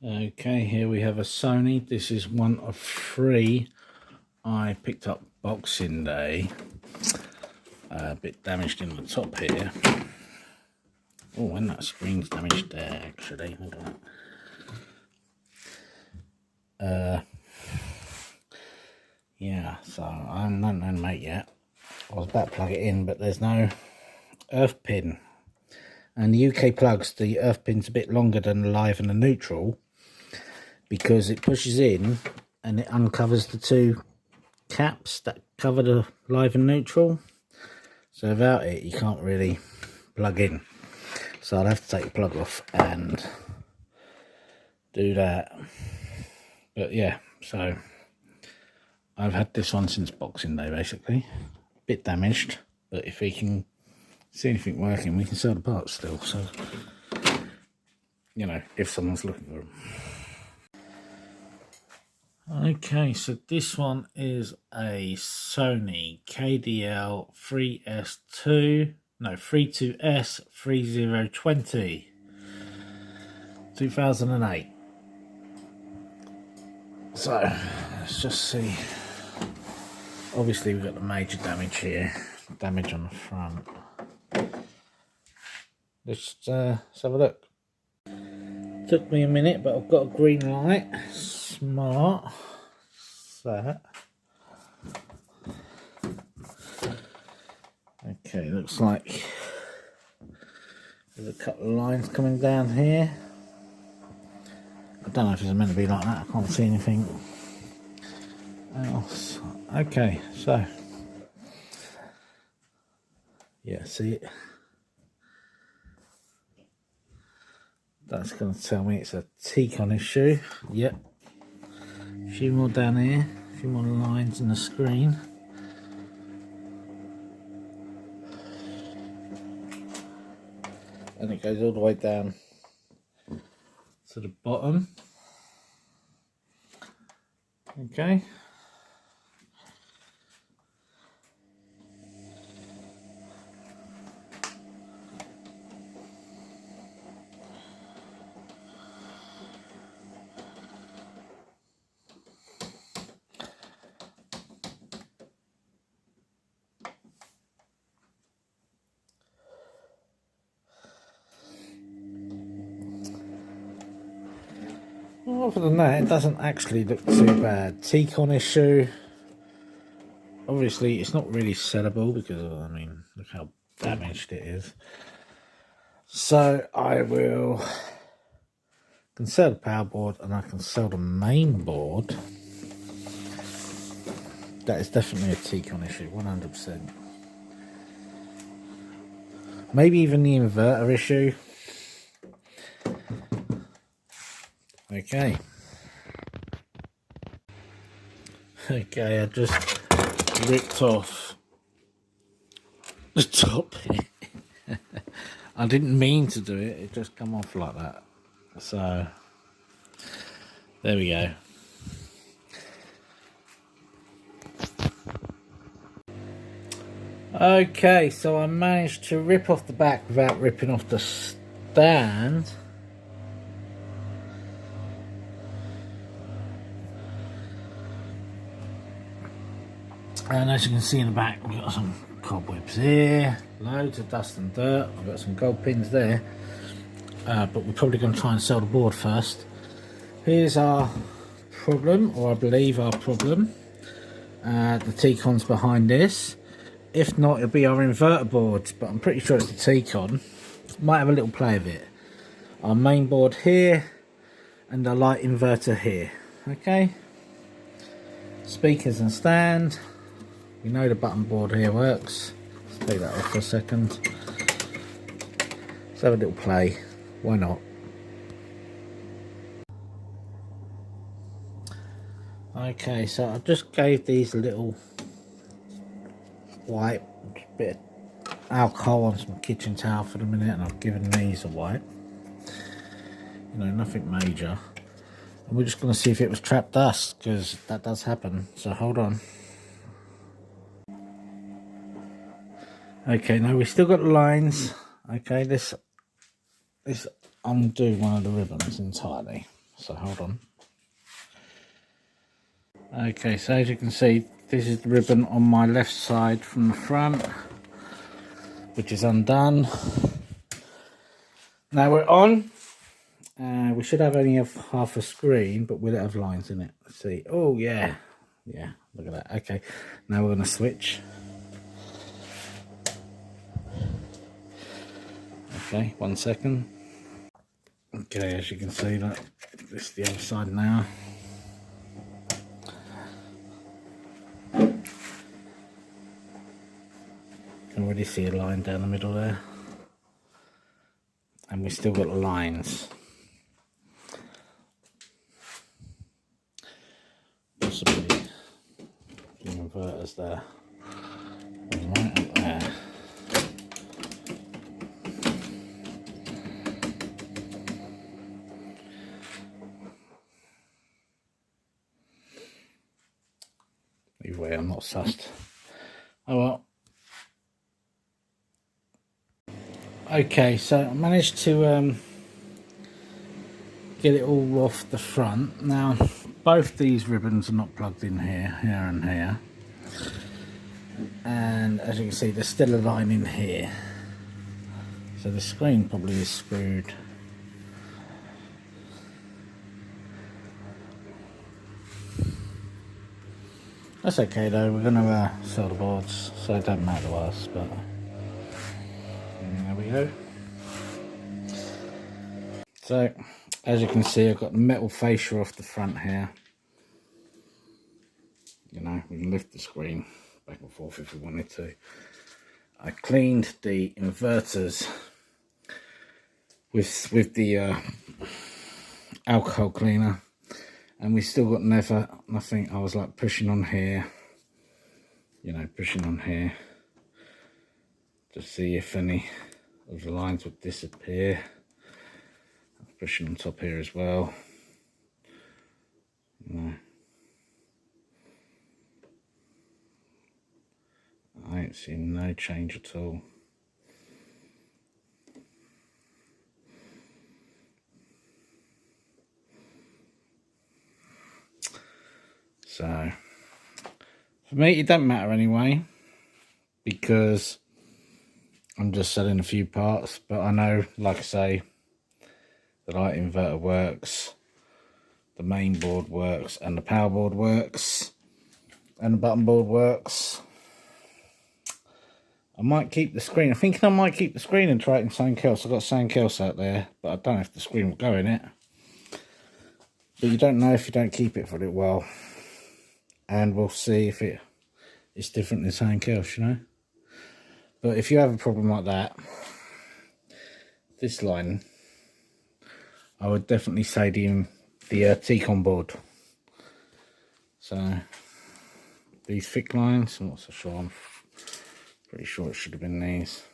Okay, here we have a Sony. This is one of 3 I picked up Boxing Day. A bit damaged in the top here. Oh, and that screen's damaged there actually. Hold on. Yeah, so I haven't done no mate yet. I was about to plug it in, but there's no earth pin. And the UK plugs, the earth pin's a bit longer than the live and the neutral, because it pushes in and it uncovers the 2 caps that cover the live and neutral. So without it, you can't really plug in. So I'll have to take the plug off and do that. But yeah, so I've had this one since Boxing Day, basically. A bit damaged, but if we can see anything working, we can sell the parts still. So, you know, if someone's looking for them. Okay, so this one is a Sony KDL-32S3020 2008. So let's just see. Obviously we've got the major damage here, damage on the front. Let's have a look. Took me a minute, but I've got a green light. Smart. That. Okay, looks like there's a couple of lines coming down here. I don't know if it's meant to be like that. I can't see anything else. Okay, so yeah, see it. That's going to tell me it's a T-con issue. Yep. A few more down here, a few more lines in the screen. And it goes all the way down to the bottom. Okay. Other than that, it doesn't actually look too bad. T-con issue. Obviously, it's not really sellable because, I mean, look how damaged it is. So I can sell the power board and I can sell the main board. That is definitely a T-con issue, 100%. Maybe even the inverter issue. Okay. Okay, I just ripped off the top here. I didn't mean to do it, it just come off like that. So, there we go. Okay, so I managed to rip off the back without ripping off the stand. And as you can see in the back, we've got some cobwebs here, loads of dust and dirt. I've got some gold pins there, but we're probably going to try and sell the board first. Here's our problem, or I believe our problem. The T-con's behind this. If not, it'll be our inverter boards, but I'm pretty sure it's the T-con. Might have a little play of it. Our main board here, and the light inverter here. Okay. Speakers and stand. We know the button board here works. Let's take that off for a second. Let's have a little play. Why not? Okay, so I just gave these a little wipe, a bit of alcohol on some kitchen towel for the minute, and I've given these a wipe. You know, nothing major. And we're just going to see if it was trapped dust, because that does happen. So hold on. Okay, now we've still got lines. Okay, this undo one of the ribbons entirely. so hold on. Okay, so as you can see, this is the ribbon on my left side from the front, which is undone. Now we're on. We should have only have half a screen, but will it have lines in it? Let's see. Oh yeah, yeah, look at that. Okay, now we're going to switch. Okay, 1 second. Okay, as you can see, that this is the other side now. Can already see a line down the middle there, and we've still got the lines. Possibly the inverters there, right up there. Either way, I'm not sussed. Oh well. Okay, so I managed to get it all off the front. Now, both these ribbons are not plugged in here, here and here. And as you can see, there's still a line in here. So the screen probably is screwed. That's okay though, we're going to sell the boards, so it don't matter to us, but there we go. So, as you can see, I've got the metal fascia off the front here. You know, we can lift the screen back and forth if we wanted to. I cleaned the inverters with the alcohol cleaner, and we still got nothing. I was like pushing on here, you know, pushing on here to see if any of the lines would disappear. Pushing on top here as well. No. I ain't seen no change at all. So, for me, it don't matter anyway, because I'm just selling a few parts, but I know, like I say, the light inverter works, the main board works, and the power board works, and the button board works. I might keep the screen. I'm thinking I might keep the screen and try it in something else. I've got something else out there, but I don't know if the screen will go in it. But you don't know if you don't keep it for a little while. And we'll see if it's different than something else, you know. But if you have a problem like that, this line, I would definitely say the T-con board. So these thick lines, I'm not so sure. I'm pretty sure it should have been these.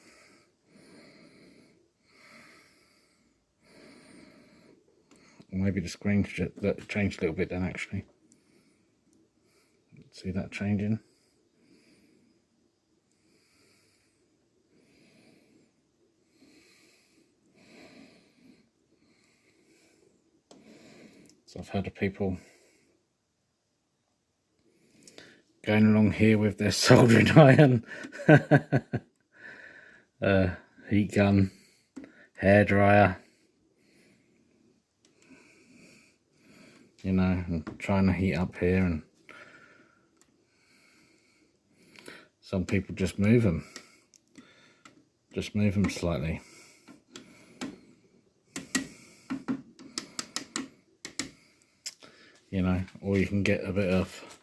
Maybe the screen should changed a little bit then actually. See that changing? So I've heard of people going along here with their soldering iron, heat gun, hairdryer, you know, and trying to heat up here, and some people just move them slightly. You know, or you can get a bit of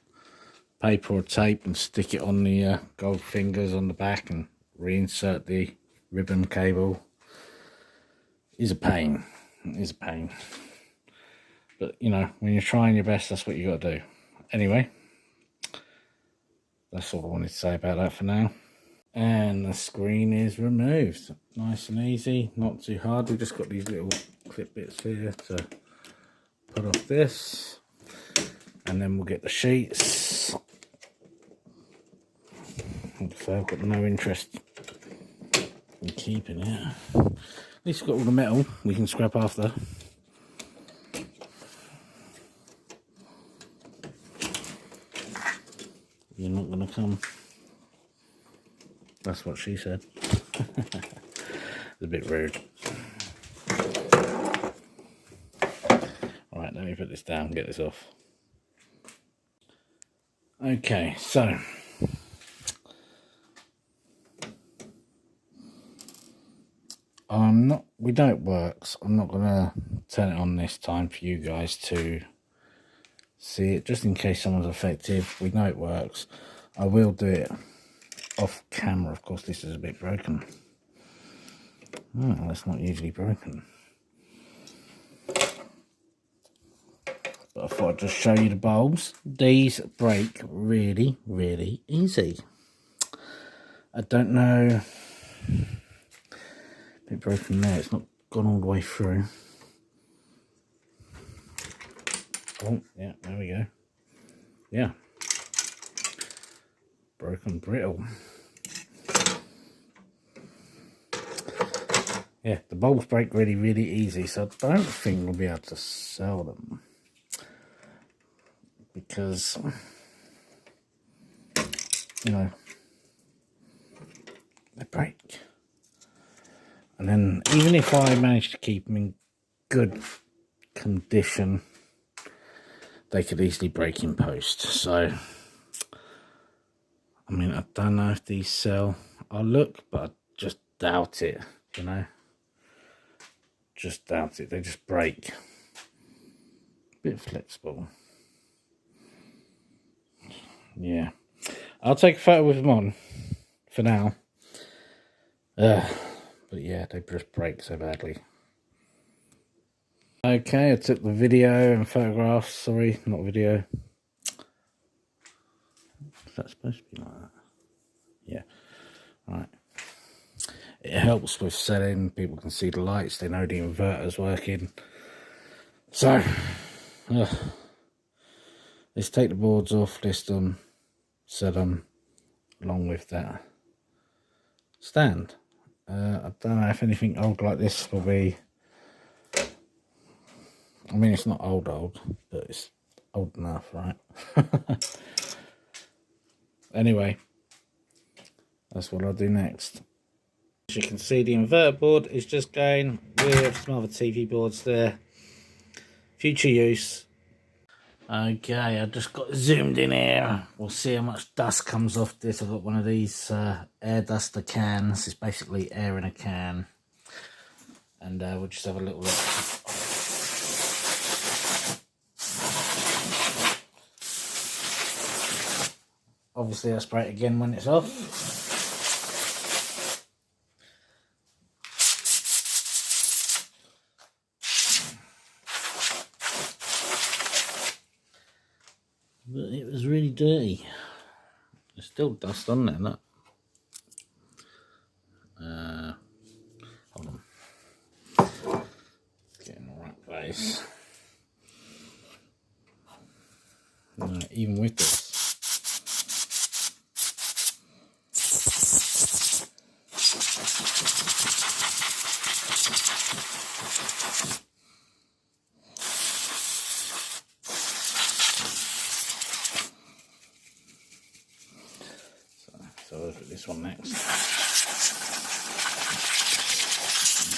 paper or tape and stick it on the gold fingers on the back and reinsert the ribbon cable. It is a pain. It is a pain. But, you know, when you're trying your best, that's what you got to do. Anyway, that's all I wanted to say about that for now. And the screen is removed. Nice and easy, not too hard. We've just got these little clip bits here to put off this. And then we'll get the sheets. So I've got no interest in keeping it. At least we've got all the metal we can scrap after. You're not going to come. That's what she said. It's a bit rude. Alright, let me put this down and get this off. Okay, so we know it works. I'm not gonna turn it on this time for you guys to see it, just in case someone's affected. We know it works. I will do it off camera. Of course, this is a bit broken. Oh, that's not usually broken. But I thought I'd just show you the bulbs. These break really, really easy. I don't know. A bit broken there. It's not gone all the way through. Oh, yeah, there we go. Yeah. Broken brittle. Yeah, the bulbs break really, really easy, so I don't think we'll be able to sell them. Because, you know, they break. And then, even if I manage to keep them in good condition, they could easily break in post. So, I mean, I don't know if these sell. I'll look, but I just doubt it, you know. Just doubt it. They just break. Bit flexible. Yeah. I'll take a photo with them on for now. But yeah, they just break so badly. Okay, I took the video and photographs. Sorry, not video. Is that supposed to be like that? Yeah. Right. It helps with setting. People can see the lights. They know the inverter's working. So, let's take the boards off, list them, set them, along with that stand. I don't know if anything old like this will be. I mean, it's not old, but it's old enough, right? Anyway, that's what I'll do next. As you can see, the inverter board is just going with some other TV boards there. Future use. Okay, I just got zoomed in here. We'll see how much dust comes off this. I've got one of these air duster cans. It's basically air in a can. And we'll just have a little look. Obviously, I'll spray it again when it's off. But it was really dirty. There's still dust on there, look. Hold on. Get in the right place. Even with this. So look at this one next.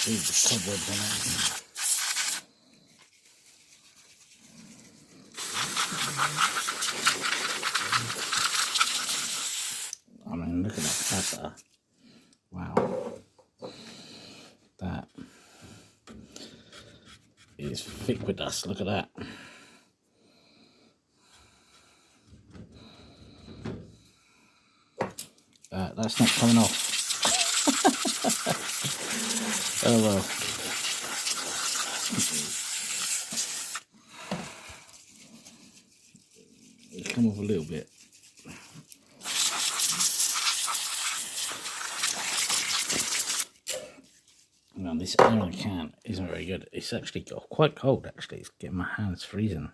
See the cobwebs on it. I mean, look at that pattern. Wow. That is thick with dust. Look at that. That's not coming off. Oh well. It's come off a little bit. Now this air in a can isn't very good. It's actually got quite cold actually. It's getting my hands freezing.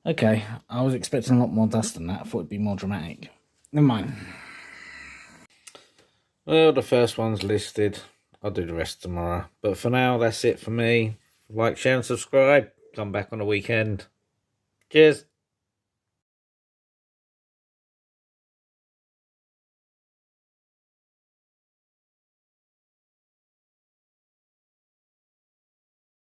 Okay, I was expecting a lot more dust than that. I thought it'd be more dramatic. Never mind. Well, the first one's listed. I'll do the rest tomorrow. But for now, that's it for me. Like, share and subscribe. Come back on the weekend. Cheers.